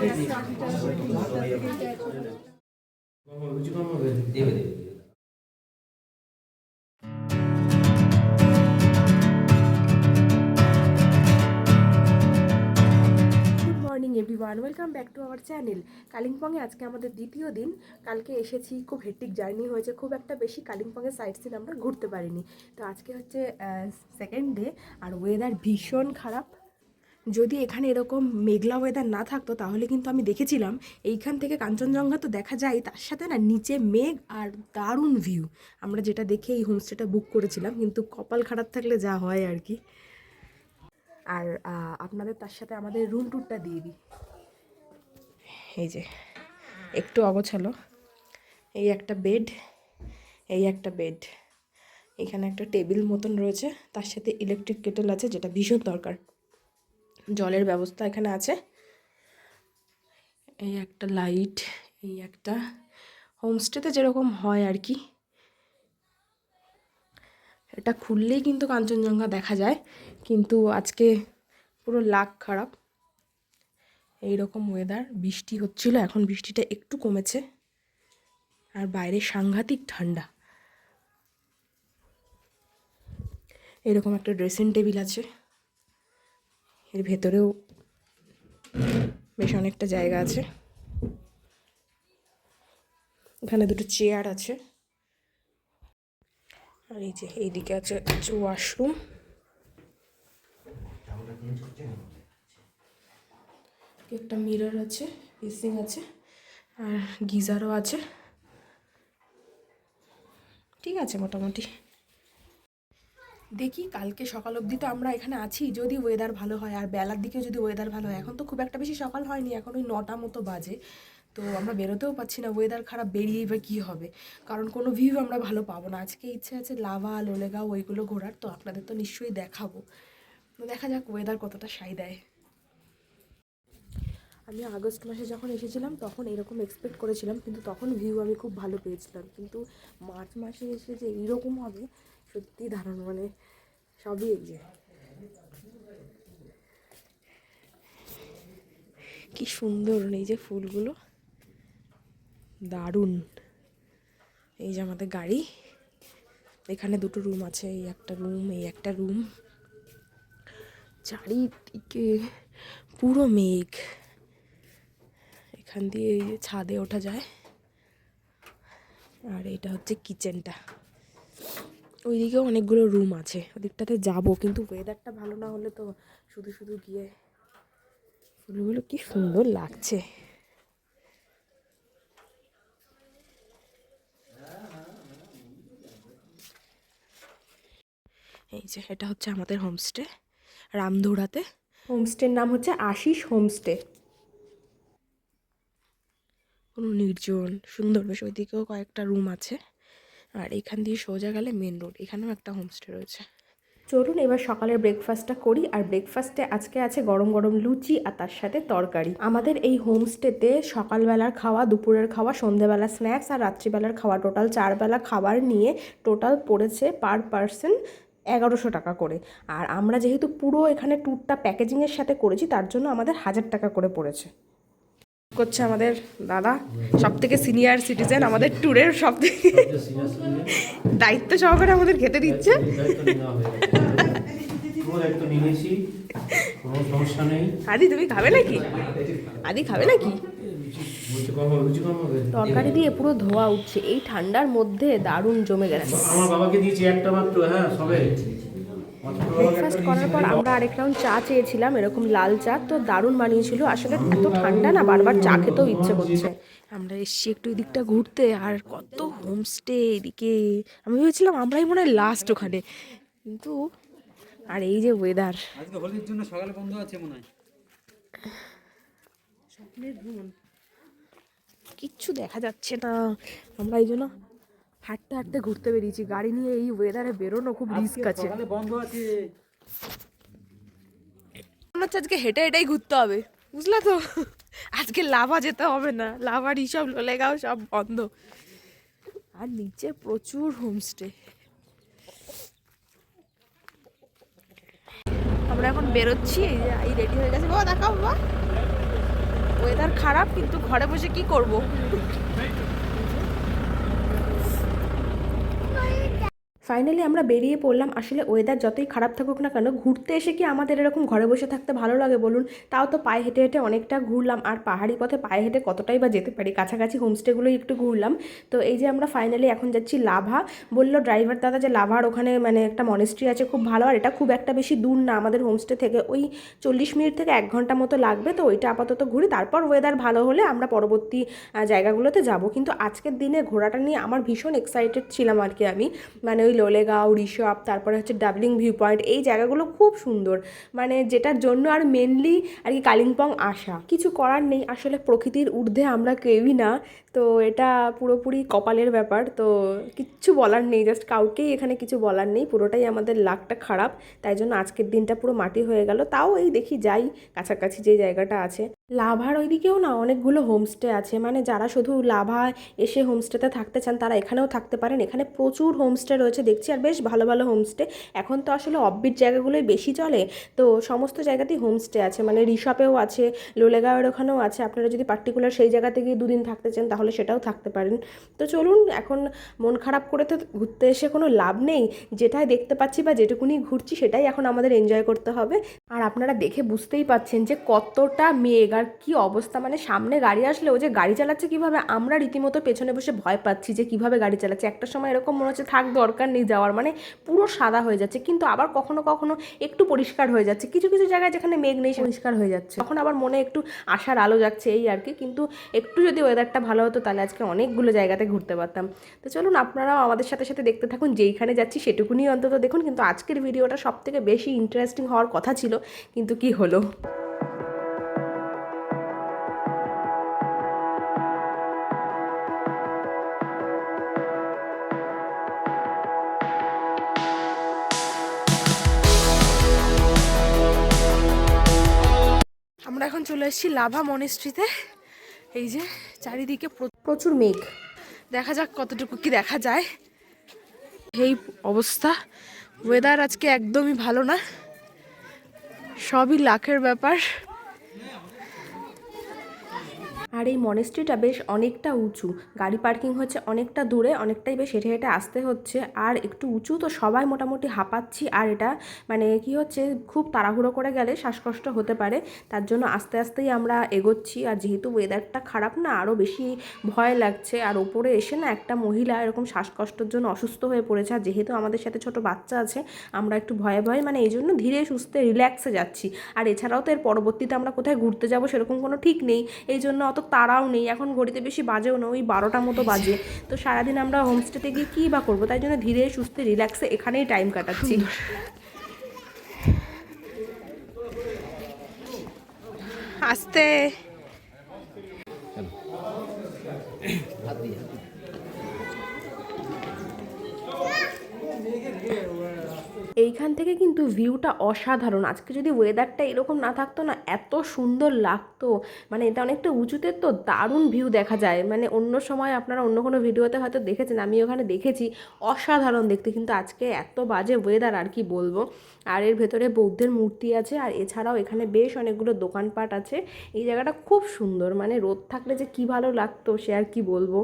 Morning everyone, welcome back to our channel. কালিম্পংয়ে আজকে আমাদের দ্বিতীয় দিন। কালকে এসেছি, খুব হেক্টিক জার্নি হয়েছে, খুব একটা বেশি কালিম্পংয়ের সাইট সিন আমরা ঘুরতে পারিনি। তো আজকে হচ্ছে সেকেন্ড ডে, আর ওয়েদার ভীষণ খারাপ। যদি এখানে এরকম মেঘলা ওয়েদার না থাকতো তাহলে কিন্তু আমি দেখেছিলাম এইখান থেকে কাঞ্চনজঙ্ঘা তো দেখা যায়, তার সাথে না নিচে মেঘ আর দারুণ ভিউ। আমরা যেটা দেখে এই হোমস্টেটা বুক করেছিলাম, কিন্তু কপাল খারাপ থাকলে যা হয় আর কি। আর আপনাদের তার সাথে আমাদের রুম ট্যুরটা দিয়ে দিই। এই যে একটু অগোছালো, এই একটা বেড, এই একটা বেড, এখানে একটা টেবিল মতন রয়েছে, তার সাথে ইলেকট্রিক কেটেল আছে যেটা ভীষণ দরকার। জলের ব্যবস্থা এখানে আছে, এই একটা লাইট, এই একটা হোমস্টেতে যেরকম হয় আর কি। এটা খুললেই কিন্তু কাঞ্চনজঙ্ঘা দেখা যায়, কিন্তু আজকে পুরো লাক খারাপ। এই রকম ওয়েদার, বৃষ্টি হচ্ছিল, এখন বৃষ্টিটা একটু কমেছে, আর বাইরে সাংঘাতিক ঠান্ডা। এরকম একটা ড্রেসিং টেবিল আছে, এর ভেতরেও বেশ অনেকটা জায়গা আছে। এখানে দুটো চেয়ার আছে, আর এই যে এইদিকে আছে ওয়াশরুম। একটা মিরর আছে, বেসিন আছে, আর গিজারও আছে। ঠিক আছে মোটামুটি। দেখি কালকে সকাল অবধি তো আমরা এখানে আছি, যদি ওয়েদার ভালো হয়, আর বেলার দিকে যদি ওয়েদার ভালো হয়। এখন তো খুব একটা বেশি সকাল হয়নি, এখন ওই 9টা মতো বাজে, তো আমরা বেরোতেও পাচ্ছি না। ওয়েদার খারাপ, বেরিয়েই বা কী হবে, কারণ কোনো ভিউ আমরা ভালো পাবো না। আজকে ইচ্ছে আছে লাভা, লোলেগাঁও ওইগুলো ঘোরার, তো আপনাদের তো নিশ্চয়ই দেখাবো। তো দেখা যাক ওয়েদার কতটা সায় দেয়। আমি আগস্ট মাসে যখন এসেছিলাম তখন এরকম এক্সপেক্ট করেছিলাম, কিন্তু তখন ভিউ আমি খুব ভালো পেয়েছিলাম। কিন্তু মার্চ মাসে এসে যে এইরকম হবে সত্যি দারুণ, মানে সবই এই যে কি সুন্দর, এই যে ফুলগুলো দারুণ। এই যে আমাদের গাড়ি, এখানে দুটো রুম আছে, এই একটা রুম, এই একটা রুম। চারিদিকে পুরো মেঘ, এখান দিয়ে এই যে ছাদে ওঠা যায়। আর এটা হচ্ছে কিচেনটা, ওইদিকেও অনেকগুলো রুম আছে, ওদিকটাতে যাবো, কিন্তু ওয়েদারটা ভালো না হলে তো শুধু শুধু গিয়ে। ফুলগুলো কি সুন্দর লাগছে। এই যে এটা হচ্ছে আমাদের হোমস্টে, রামধুরাতে। হোমস্টের নাম হচ্ছে আশিস হোমস্টে। কোনো নির্জন সুন্দর বেশ, ওইদিকেও কয়েকটা রুম আছে, আর এখান দিয়ে সোজা গেলে মেন রোড, এখানেও একটা হোমস্টে রয়েছে। চলুন এবার সকালের ব্রেকফাস্টটা করি। আর ব্রেকফাস্টে আজকে আছে গরম গরম লুচি আর তার সাথে তরকারি। আমাদের এই হোমস্টেতে সকালবেলার খাওয়া, দুপুরের খাওয়া, সন্ধ্যেবেলা স্ন্যাক্স আর রাত্রিবেলার খাওয়া, টোটাল 4 বেলা খাবার নিয়ে টোটাল পড়েছে পার পারসন 1100 টাকা করে। আর আমরা যেহেতু পুরো এখানে ট্যুরটা প্যাকেজিংয়ের সাথে করেছি, তার জন্য আমাদের 1000 টাকা করে পড়েছে। করছে আমাদের দাদা, সব থেকে সিনিয়র সিটিজেন, আমাদের ট্যুরের সব থেকে দায়িত্ব সহকারে আমাদের খেতে দিচ্ছে। আদি তুমি খাবে নাকি? আদি খাবে নাকি? তরকারি দিয়ে পুরো ধোয়া উঠছে, এই ঠান্ডার মধ্যে দারুণ জমে গেছে। আমার বাবাকে দিয়েছি একটা মাত্র, হ্যাঁ সবে। ব্রেকফাস্ট করার পর আমরা আরেক রাউন্ড চা চেয়েছিলাম, এরকম লাল চা, তো দারুণ বানিয়েছিল। আসলে এত ঠান্ডা না, বারবার চা খেতেও ইচ্ছে করছে। আমরা এসছি একটু এদিকটা ঘুরতে, আর কত হোমস্টে এদিকে। আমি ভেবেছিলাম আমরাই মনে হয় লাস্ট ওখানে, কিন্তু আর এই যে ওয়েদার, আজকে হোলির জন্য সকালে বন্ধ আছে মনে হয়। স্বপ্নের ভ্রমণ, কিচ্ছু দেখা যাচ্ছে না। আমরা এই জন্য হাঁটতে হাঁটতে ঘুরতে বেরিয়েছি, গাড়ি নিয়ে এই ওয়েদারে বেরোনো খুব রিস্ক আছে। সকালে বন্ধ আছে। মনে হচ্ছে আজকে হেঁটে হেঁটেই ঘুরতে হবে, বুঝলা তো। আজকে লাভা যেতে হবে না, লাভার হিসাব লোলেগাঁও সব বন্ধ। আর নিচে প্রচুর হোমস্টে। আমরা এখন বেরোচ্ছি, এই রেডি হয়ে গেছে। বাবা দেখাও বাবা, ওয়েদার খারাপ কিন্তু ঘরে বসে কি করব। ফাইনালি আমরা বেরিয়ে পড়লাম। আসলে ওয়েদার যতই খারাপ থাকুক না কেন, ঘুরতে এসে কি আমাদের এরকম ঘরে বসে থাকতে ভালো লাগে বলুন? তাও তো পায়ে হেঁটে হেঁটে অনেকটা ঘুরলাম, আর পাহাড়ি পথে পায়ে হেঁটে কতটাই বা যেতে পারি, কাছাকাছি হোমস্টেগুলোই একটু ঘুরলাম। তো এই যে আমরা ফাইনালি এখন যাচ্ছি লাভা। বললো ড্রাইভার দাদা যে লাভার ওখানে মানে একটা মনেস্ট্রি আছে খুব ভালো, আর এটা খুব একটা বেশি দূর না আমাদের হোমস্টে থেকে, ওই 40 মিনিট থেকে 1 ঘন্টা মতো লাগবে। তো ওইটা আপাতত ঘুরি, তারপর ওয়েদার ভালো হলে আমরা পরবর্তী জায়গাগুলোতে যাব। কিন্তু আজকের দিনে ঘোরাটা নিয়ে আমার ভীষণ এক্সাইটেড ছিলাম আর কি আমি, মানে ওই লোলেগাঁও, ঋষভ, তারপরে হচ্ছে ডাবলিং ভিউ পয়েন্ট, এই জায়গাগুলো খুব সুন্দর, মানে যেটার জন্য আর মেনলি আর কি কালিম্পং আসা। কিছু করার নেই, আসলে প্রকৃতির ঊর্ধ্বে আমরা কেউই না, তো এটা পুরোপুরি কপালের ব্যাপার। তো কিচ্ছু বলার নেই, জাস্ট কাউকেই এখানে কিছু বলার নেই, পুরোটাই আমাদের লাকটা খারাপ, তাই জন্য আজকের দিনটা পুরো মাটি হয়ে গেল। তাও এই দেখি যাই কাছাকাছি যে জায়গাটা আছে। লাভার ওইদিকেও না অনেকগুলো হোমস্টে আছে, মানে যারা শুধু লাভা এসে হোমস্টেতে থাকতে চান তারা এখানেও থাকতে পারেন। এখানে প্রচুর হোমস্টে রয়েছে দেখছি, আর বেশ ভালো ভালো হোমস্টে। এখন তো আসলে অফবিট জায়গাগুলোই বেশি চলে, তো সমস্ত জায়গাতেই হোমস্টে আছে, মানে ঋষভেও আছে, লোলেগাঁওয়ের ওখানেও আছে। আপনারা যদি পার্টিকুলার সেই জায়গাতে গিয়ে 2 দিন থাকতে চান তাহলে সেটাও থাকতে পারেন। তো চলুন, এখন মন খারাপ করে তো ঘুরতে এসে কোনো লাভ নেই, যেটাই দেখতে পাচ্ছি বা যেটুকুনি ঘুরছি সেটাই এখন আমাদের এনজয় করতে হবে। আর আপনারা দেখে বুঝতেই পাচ্ছেন যে কতটা মেঘ আর কি অবস্থা, মানে সামনে গাড়ি আসলে ও যে গাড়ি চালাচ্ছে কিভাবে, আমরা রীতিমতো পেছনে বসে ভয় পাচ্ছি যে কিভাবে গাড়ি চালাচ্ছে। একটা সময় এরকম মনে হচ্ছে থাক দরকার নেই যাওয়ার, মানে পুরো সাদা হয়ে যাচ্ছে, কিন্তু আবার কখনো কখনো একটু পরিষ্কার হয়ে যাচ্ছে, কিছু কিছু জায়গায় যেখানে মেঘ নেই পরিষ্কার হয়ে যাচ্ছে, তখন আবার মনে একটু আশার আলো যাচ্ছে এই আর কি। কিন্তু একটু যদি ওয়েদারটা ভালো হতো তাহলে আজকে অনেকগুলো জায়গাতে ঘুরতে পারতাম। তো চলুন আপনারাও আমাদের সাথে সাথে দেখতে থাকুন, যেইখানে যাচ্ছি সেটুকুনি অন্তত দেখুন। কিন্তু আজকের ভিডিওটা সব থেকে বেশি ইন্টারেস্টিং হওয়ার কথা ছিল, কিন্তু কি হলো। আমরা এখন চলে এসেছি লাভা মনেস্ট্রিতে। এই যে চারিদিকে প্রচুর মেঘ, দেখা যাক কতটুকু কি দেখা যায়। এই অবস্থা, ওয়েদার আজকে একদমই ভালো না, সবই লাখের ব্যাপার। আর এই মনেস্ট্রিটা বেশ অনেকটা উঁচু, গাড়ি পার্কিং হচ্ছে অনেকটা দূরে, অনেকটাই বেশ হেঁটে হেঁটে আসতে হচ্ছে, আর একটু উঁচু, তো সবাই মোটামুটি হাঁপাচ্ছি। আর এটা মানে কি হচ্ছে, খুব তাড়াহুড়ো করে গেলে শ্বাসকষ্ট হতে পারে, তার জন্য আস্তে আস্তেই আমরা এগোচ্ছি। আর যেহেতু ওয়েদারটা খারাপ না, আরও বেশি ভয় লাগছে। আর ওপরে এসে না একটা মহিলা এরকম শ্বাসকষ্টের জন্য অসুস্থ হয়ে পড়েছে, আর যেহেতু আমাদের সাথে ছোট বাচ্চা আছে আমরা একটু ভয়ে ভয়ে মানে এই জন্য ধীরে সুস্থে রিল্যাক্সে যাচ্ছি। আর এছাড়াও তো এর পরবর্তীতে আমরা কোথায় ঘুরতে যাব সেরকম কোনো ঠিক নেই, এই জন্য অত তাড়াও নেই। এখন ঘড়িতে বেশি বাজেও না, ওই 12টা মতো বাজে। তো সারাদিন আমরা হোমস্টেতে গিয়ে কী বা করবো, তাই জন্য ধীরে সুস্থে রিল্যাক্সে এখানেই টাইম কাটাচ্ছি। আস্তে এইখান থেকে কিন্তু ভিউটা অসাধারণ। আজকে যদি ওয়েদারটা এরকম না থাকতো না, এত সুন্দর লাগতো, মানে এটা অনেকটা উঁচুতে তো দারুণ ভিউ দেখা যায়। মানে অন্য সময় আপনারা অন্য কোনো ভিডিওতে হয়তো দেখেছেন, আমি ওখানে দেখেছি, অসাধারণ দেখতে। কিন্তু আজকে এত বাজে ওয়েদার আর কি বলবো। আর এর ভেতরে বৌদ্ধের মূর্তি আছে, আর এছাড়াও এখানে বেশ অনেকগুলো দোকানপাট আছে। এই জায়গাটা খুব সুন্দর, মানে রোদ থাকলে যে কি ভালো লাগতো সে আর কি বলবো।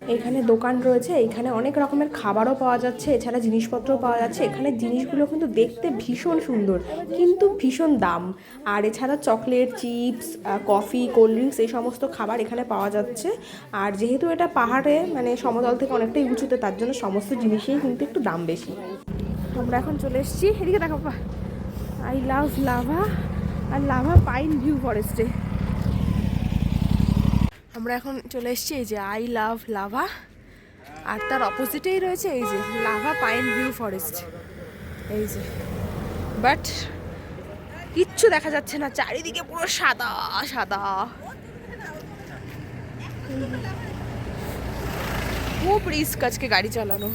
এখানে দোকান রয়েছে, এইখানে অনেক রকমের খাবারও পাওয়া যাচ্ছে, এছাড়া জিনিসপত্রও পাওয়া যাচ্ছে। এখানে জিনিসগুলো কিন্তু দেখতে ভীষণ সুন্দর, কিন্তু ভীষণ দাম। আর এছাড়া chocolate, chips, coffee, cold drinks, এই সমস্ত খাবার এখানে পাওয়া যাচ্ছে। আর যেহেতু এটা পাহাড়ে মানে সমতল থেকে অনেকটাই উঁচুতে, তার জন্য সমস্ত জিনিসেই কিন্তু একটু দাম বেশি। আমরা এখন চলে এসেছি, এদিকে দেখো, আই লাভ লাভা আর লাভা পাইন ভিউ ফরেস্টে। আমরা এখন চলে এসেছি এই যে আই লাভ লাভা, আর তার অপোজিটেই রয়েছে এই যে লাভা পাইন ভিউ ফরেস্ট। এই যে বাট কিচ্ছু দেখা যাচ্ছে না, চারিদিকে পুরো সাদা সাদা, খুব রিস্ক আজকে গাড়ি চালানো।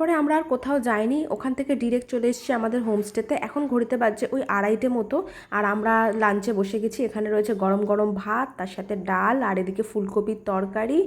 তারপরে আমরা আর কোথাও যাইনি, ওখান থেকে ডিরেক্ট চলে এসেছি আমাদের হোমস্টেতে। এখন ঘড়িতে বাজছে ওই 2:30টে মতো, আর আমরা লাঞ্চে বসে গেছি। এখানে রয়েছে গরম গরম ভাত, তার সাথে ডাল, আর এদিকে ফুলকপির তরকারি,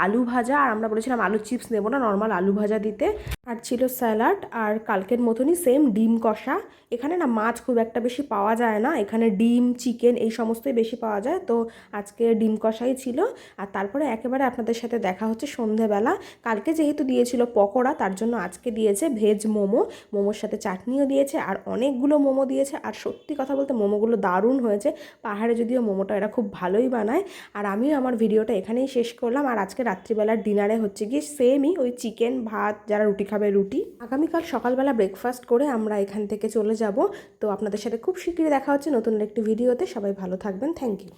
আলু ভাজা, আর আমরা বলেছিলাম আলু চিপস নেবো না, নর্মাল আলু ভাজা দিতে, আর ছিল স্যালাড, আর কালকের মতনই সেম ডিম কষা। এখানে না মাছ খুব একটা বেশি পাওয়া যায় না, এখানে ডিম, চিকেন এই সমস্তই বেশি পাওয়া যায়, তো আজকে ডিম কষাই ছিল। আর তারপরে একেবারে আপনাদের সাথে দেখা হচ্ছে সন্ধেবেলা। কালকে যেহেতু দিয়েছিল পকোড়া, তার জন্য আজকে দিয়েছে ভেজ মোমো, মোমোর সাথে চাটনিও দিয়েছে, আর অনেকগুলো মোমো দিয়েছে। আর সত্যি কথা বলতে মোমোগুলো দারুণ হয়েছে। পাহাড়ে যদিও মোমোটা এরা খুব ভালোই বানায়। আর আমিও আমার ভিডিওটা এখানেই শেষ করলাম। আর আজকে রাত্রিবেলার ডিনারে হচ্ছে গিয়ে সেমই ওই চিকেন, ভাত, যারা রুটি খাবে রুটি। আগামীকাল সকালবেলা ব্রেকফাস্ট করে আমরা এখান থেকে চলে যাব। তো আপনাদের সাথে খুব শীঘ্রই দেখা হচ্ছে নতুন একটি ভিডিওতে। সবাই ভালো থাকবেন, থ্যাংক ইউ।